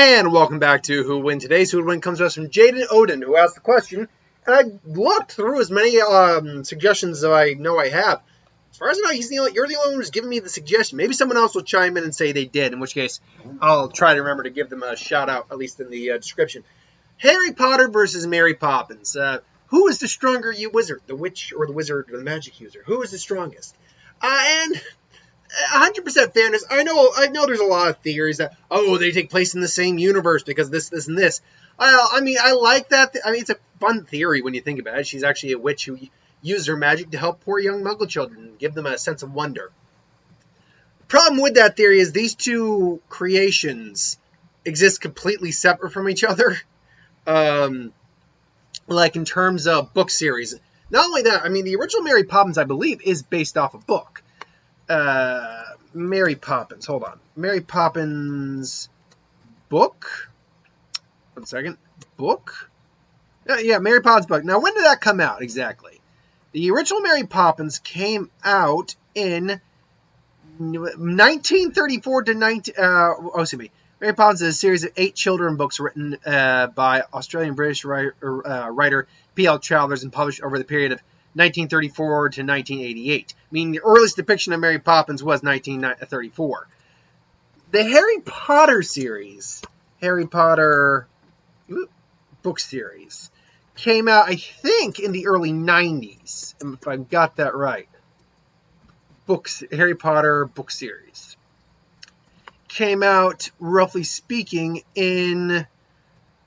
And welcome back to Who Would Win. Today's Who Would Win comes to us from Jaden Odin, who asked the question. And I looked through as many suggestions as I know I have. As far as I know, you're the only one who's giving me the suggestion. Maybe someone else will chime in and say they did, in which case I'll try to remember to give them a shout-out, at least in the description. Harry Potter versus Mary Poppins. Who is the stronger wizard, the witch or the wizard or the magic user? Who is the strongest? And 100% fairness, I know there's a lot of theories that, they take place in the same universe because this, and this. I like that. It's a fun theory when you think about it. She's actually a witch who used her magic to help poor young Muggle children and give them a sense of wonder. The problem with that theory is these two creations exist completely separate from each other. Like in terms of book series. Not only that, the original Mary Poppins, I believe, is based off a book. Mary Poppins, hold on. Mary Poppins book? 1 second. Book? Yeah, Mary Poppins book. Now, when did that come out exactly? The original Mary Poppins came out in 1934 to 19... Mary Poppins is a series of 8 children's books written by Australian-British writer P.L. Travers and published over the period of 1934 to 1988. The earliest depiction of Mary Poppins was 1934. The Harry Potter series, Harry Potter book series, came out, I think, in the early 90s, if I've got that right. Harry Potter book series. Came out, roughly speaking, in,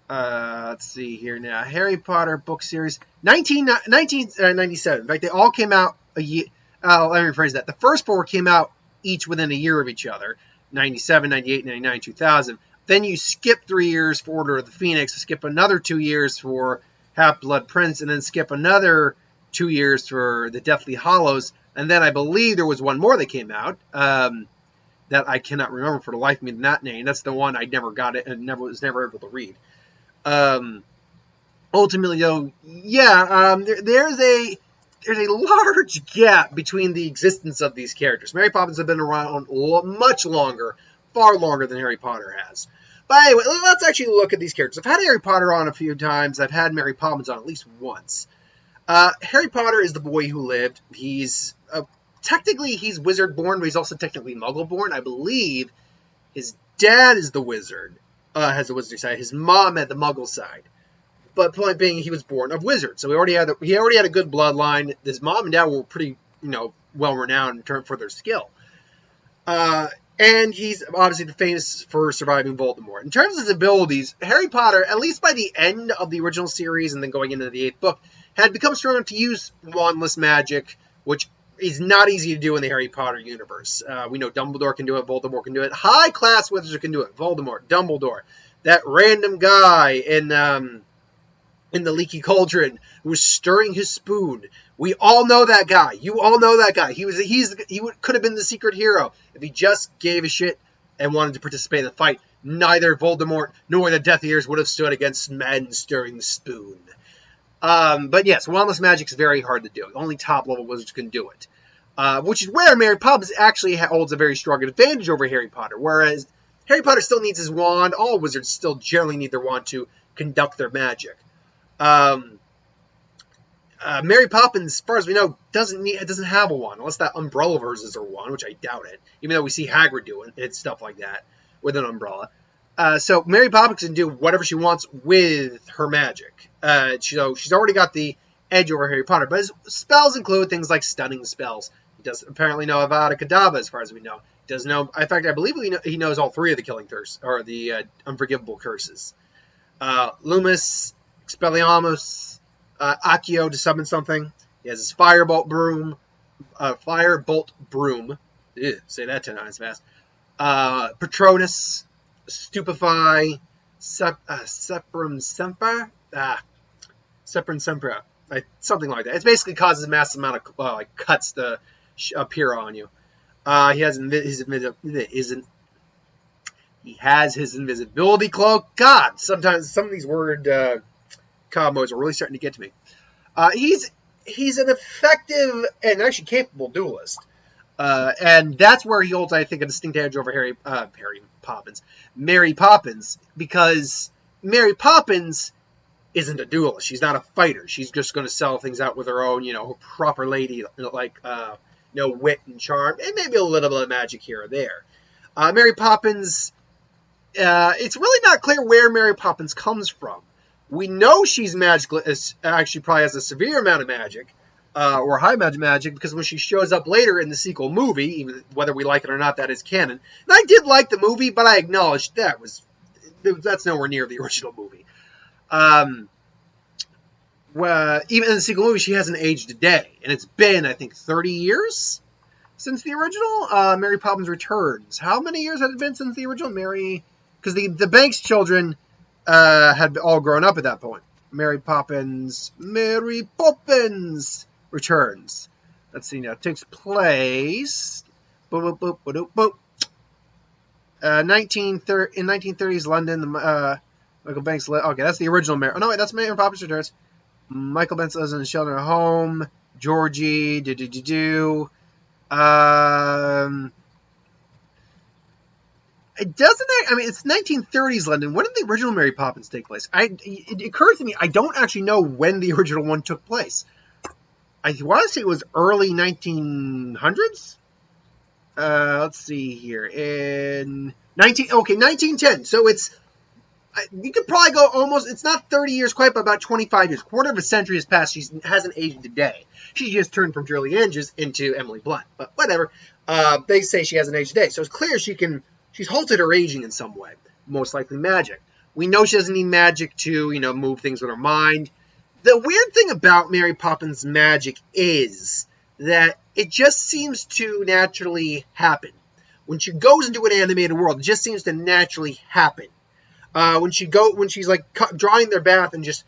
let's see here now, Harry Potter book series, 1997. In fact, they all came out a year, let me rephrase that. The first 4 came out each within a year of each other, 97, 98, 99, 2000. Then you skip 3 years for Order of the Phoenix, skip another 2 years for Half-Blood Prince, and then skip another 2 years for The Deathly Hallows, and then I believe there was one more that came out, that I cannot remember for the life of me, that name. That's the one I never got it and was never able to read. Ultimately, though, there's a large gap between the existence of these characters. Mary Poppins have been around much longer, far longer than Harry Potter has. But anyway, let's actually look at these characters. I've had Harry Potter on a few times. I've had Mary Poppins on at least once. Harry Potter is the boy who lived. He's technically, he's wizard-born, but he's also technically Muggle-born. I believe his dad is the wizard, has the wizard side. His mom had the Muggle side. But point being, he was born of wizards, so he already had a good bloodline. His mom and dad were pretty, well-renowned in terms for their skill. And he's obviously famous for surviving Voldemort. In terms of his abilities, Harry Potter, at least by the end of the original series and then going into the 8th book, had become strong enough to use wandless magic, which is not easy to do in the Harry Potter universe. We know Dumbledore can do it, Voldemort can do it. High-class wizards can do it. Voldemort, Dumbledore, that random guy in the Leaky Cauldron who was stirring his spoon. We all know that guy. You all know that guy. He could have been the secret hero if he just gave a shit and wanted to participate in the fight. Neither Voldemort nor the Death Eaters would have stood against men stirring the spoon. But yes, wandless magic is very hard to do. Only top-level wizards can do it. Which is where Mary Poppins actually holds a very strong advantage over Harry Potter. Whereas Harry Potter still needs his wand. All wizards still generally need their wand to conduct their magic. Mary Poppins, as far as we know, doesn't have a wand. Unless that umbrella of hers is her wand, which I doubt it. Even though we see Hagrid doing it, stuff like that with an umbrella. So Mary Poppins can do whatever she wants with her magic. She's already got the edge over Harry Potter, but his spells include things like stunning spells. He does apparently know Avada Kedavra, as far as we know. He does know. In fact, I believe he knows all 3 of the killing curse or the unforgivable curses. Loomis, Expelliarmus, Accio to summon something. He has his Firebolt broom. Ew, say that 10 times fast. Patronus, Stupefy, Seprum Semper. Seprum Semper. Something like that. It basically causes a massive amount of cuts to appear on you. He has his invisibility cloak. God, sometimes some of these word combos are really starting to get to me. He's an effective and actually capable duelist. And that's where he holds, I think, a distinct edge over Mary Poppins, because Mary Poppins isn't a duelist. She's not a fighter. She's just going to sell things out with her own, proper lady, like, wit and charm, and maybe a little bit of magic here or there. Mary Poppins, it's really not clear where Mary Poppins comes from. We know she's magical, actually probably has a severe amount of magic, or high magic, because when she shows up later in the sequel movie, even whether we like it or not, that is canon. And I did like the movie, but I acknowledged that's nowhere near the original movie. Even in the sequel movie, she hasn't aged a day, and it's been, I think, 30 years since the original. Mary Poppins Returns. How many years had it been since the original? Because the Banks children had all grown up at that point. Mary Poppins Returns. Let's see now. It takes place in 1930s London. Michael Banks. Okay, that's the original Mary. Oh no, wait, that's Mary Poppins Returns. Michael Banks lives in a shelter home. Georgie. It doesn't. I mean, it's 1930s London. When did the original Mary Poppins take place? It occurs to me I don't actually know when the original one took place. I want to say it was early 1900s. Let's see here. In 1910. So you could probably go almost, it's not 30 years quite, but about 25 years. Quarter of a century has passed. She hasn't aged a day. She just turned from Julie Andrews into Emily Blunt. But whatever. They say she hasn't aged a day. So it's clear she's halted her aging in some way. Most likely magic. We know she doesn't need magic to, move things with her mind. The weird thing about Mary Poppins' magic is that it just seems to naturally happen. When she goes into an animated world, it just seems to naturally happen. When she's like drawing their bath and just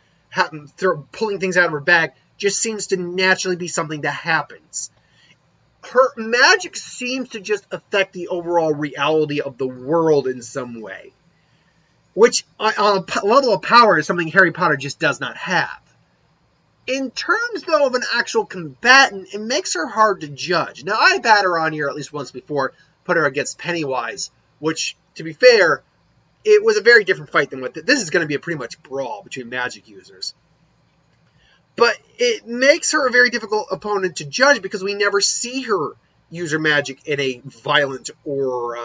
pulling things out of her bag, just seems to naturally be something that happens. Her magic seems to just affect the overall reality of the world in some way, which on a level of power is something Harry Potter just does not have. In terms, though, of an actual combatant, it makes her hard to judge. Now, I had her on here at least once before, put her against Pennywise, which, to be fair, it was a very different fight than this is going to be a pretty much brawl between magic users. But it makes her a very difficult opponent to judge because we never see her use her magic in a violent or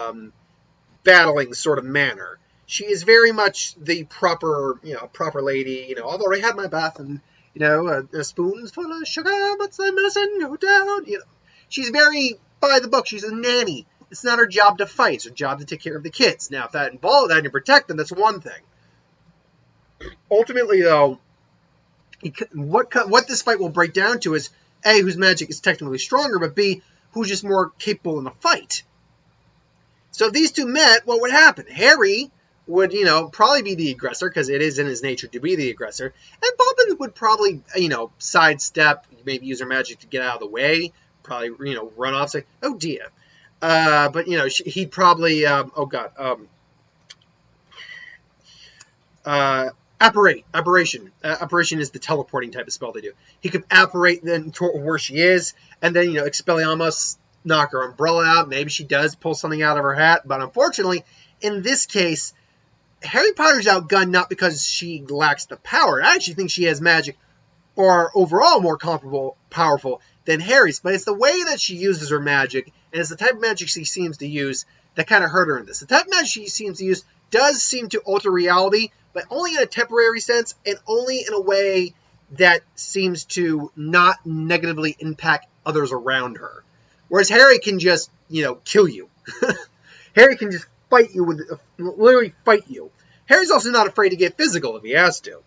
battling sort of manner. She is very much the proper lady, although I had my bath and, a spoon's full of sugar, but I'm missing no doubt. She's very by the book. She's a nanny. It's not her job to fight. It's her job to take care of the kids. Now, if that involves that and to protect them, that's one thing. Ultimately, though, what this fight will break down to is, A, whose magic is technically stronger, but B, who's just more capable in a fight. So if these two met, what would happen? Harry would, probably be the aggressor, because it is in his nature to be the aggressor. And Poppins would probably, sidestep, maybe use her magic to get out of the way, probably, run off, say, oh dear. But, he'd probably, apparate. Apparition is the teleporting type of spell they do. He could apparate then to where she is, and then, Expelliarmus, knock her umbrella out. Maybe she does pull something out of her hat, but unfortunately, in this case, Harry Potter's outgunned not because she lacks the power. I actually think she has magic or overall more powerful than Harry's, but it's the way that she uses her magic, and it's the type of magic she seems to use that kind of hurt her in this. The type of magic she seems to use does seem to alter reality, but only in a temporary sense, and only in a way that seems to not negatively impact others around her. Whereas Harry can just, kill you. Harry can just fight you, literally fight you. Harry's also not afraid to get physical if he has to.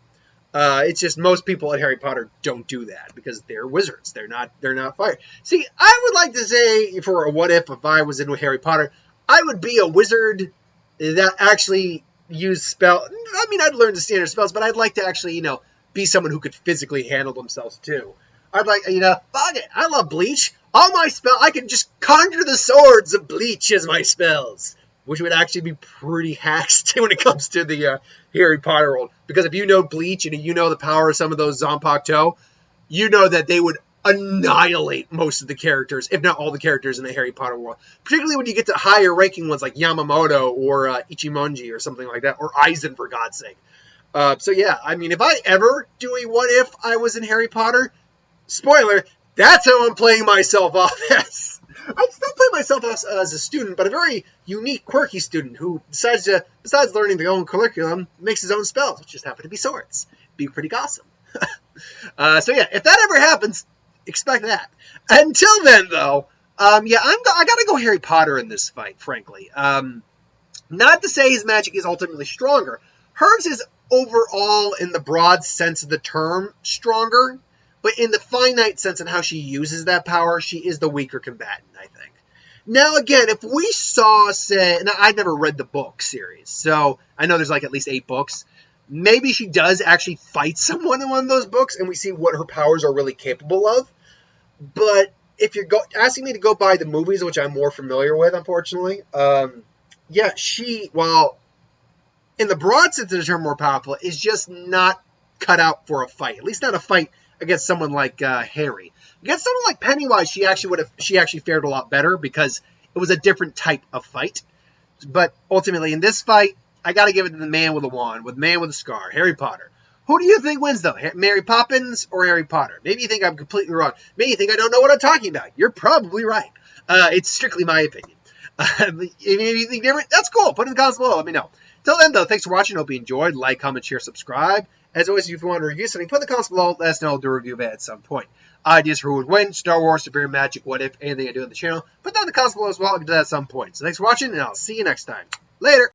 It's just most people at Harry Potter don't do that because they're wizards. They're not fire. See, I would like to say for a what if I was in with Harry Potter, I would be a wizard that actually used spell. I mean, I'd learn the standard spells, but I'd like to actually, be someone who could physically handle themselves too. I'd like, fuck it. I love Bleach. All my spell, I can just conjure the swords of Bleach as my spells, which would actually be pretty hacked when it comes to the Harry Potter world. Because if you know Bleach and you know the power of some of those Zanpakuto, you know that they would annihilate most of the characters, if not all the characters in the Harry Potter world. Particularly when you get to higher ranking ones like Yamamoto or Ichimonji or something like that, or Aizen, for God's sake. So yeah, I mean, if I ever do a what if I was in Harry Potter, spoiler, that's how I'm playing myself off as. I still play myself as a student, but a very unique, quirky student who decides to, besides learning the own curriculum, makes his own spells, which just happen to be swords. Be pretty awesome. So yeah, if that ever happens, expect that. Until then, though, yeah, I gotta go Harry Potter in this fight, frankly. Not to say his magic is ultimately stronger. Hers is overall, in the broad sense of the term, stronger. But in the finite sense and how she uses that power, she is the weaker combatant, I think. Now, again, if we saw, say, and I've never read the book series, so I know there's like at least 8 books. Maybe she does actually fight someone in one of those books, and we see what her powers are really capable of. But if you're asking me to go by the movies, which I'm more familiar with, unfortunately, yeah, she, while in the broad sense of the term more powerful, is just not cut out for a fight. At least not a fight against someone like Harry. Against someone like Pennywise, she actually fared a lot better because it was a different type of fight. But ultimately, in this fight, I got to give it to the man with a wand, with the man with a scar, Harry Potter. Who do you think wins, though? Mary Poppins or Harry Potter? Maybe you think I'm completely wrong. Maybe you think I don't know what I'm talking about. You're probably right. It's strictly my opinion. If you think different, that's cool. Put it in the comments below. Let me know. Till then, though, thanks for watching. Hope you enjoyed. Like, comment, share, subscribe. As always, if you want to review something, put in the comments below. Let us know. I'll do a review of it at some point. Ideas for who would win, Star Wars, Superior Magic, What If, anything I do on the channel. Put that in the comments below as well. I can do that at some point. So thanks for watching, and I'll see you next time. Later.